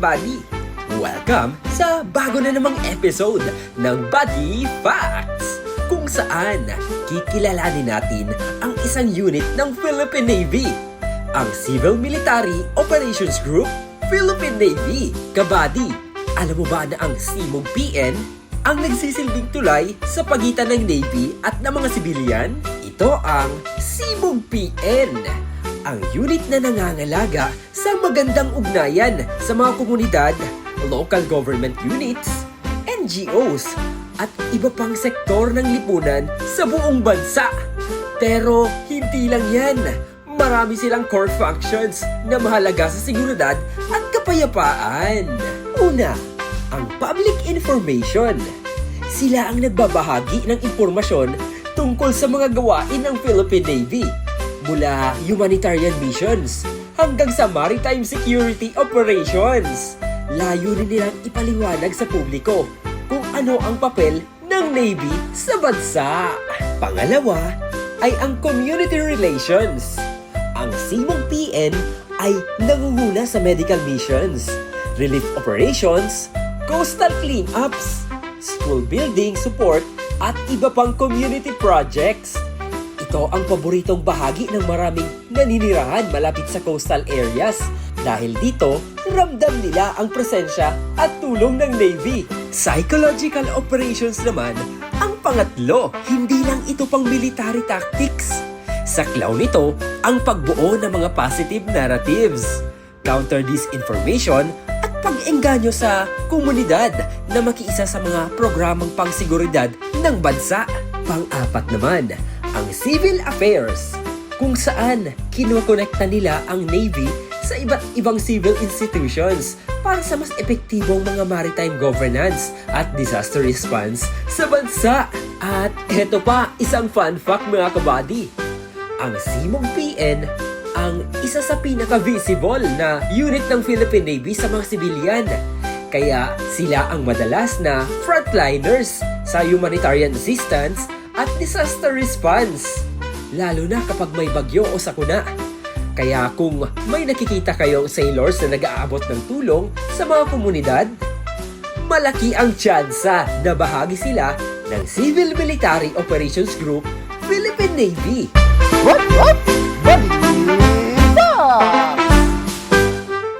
kabady! Welcome sa bago na namang episode ng Buddy Facts! Kung saan kikilalanin natin ang isang unit ng Philippine Navy, ang Civil Military Operations Group, Philippine Navy. Kabady, alam mo ba na ang CMOG PN ang nagsisilbing tulay sa pagitan ng Navy at ng mga sibilyan? Ito ang CMOG PN, ang unit na nangangalaga sa magandang ugnayan sa mga komunidad, local government units, NGOs, at iba pang sektor ng lipunan sa buong bansa. Pero hindi lang yan. Marami silang core functions na mahalaga sa seguridad at kapayapaan. Una, ang public information. Sila ang nagbabahagi ng impormasyon tungkol sa mga gawain ng Philippine Navy, mula humanitarian missions hanggang sa maritime security operations. Layunin nilang ipaliwanag sa publiko kung ano ang papel ng Navy sa bansa. Pangalawa ay ang community relations. Ang CMOG PN ay nangunguna sa medical missions, relief operations, coastal cleanups, school building support, at iba pang community projects. Ito ang paboritong bahagi ng maraming naninirahan malapit sa coastal areas dahil dito ramdam nila ang presensya at tulong ng Navy. Psychological operations naman ang pangatlo. Hindi lang ito pang military tactics. Saklaw nito ang pagbuo ng mga positive narratives, counter disinformation, at pag-engganyo sa komunidad na makiisa sa mga programang pangsiguridad ng bansa. Pang-apat naman, ang civil affairs, kung saan kinukonekta nila ang Navy sa iba't ibang civil institutions para sa mas epektibong mga maritime governance at disaster response sa bansa. At eto pa, isang fun fact mga kabady. Ang CMOG PN ang isa sa pinaka-visible na unit ng Philippine Navy sa mga sibilyan. Kaya sila ang madalas na frontliners sa humanitarian assistance at disaster response, lalo na kapag may bagyo o sakuna. Kaya kung may nakikita kayong sailors na nag-aabot ng tulong sa mga komunidad, malaki ang tsansa na bahagi sila ng Civil Military Operations Group, Philippine Navy. What? Buddy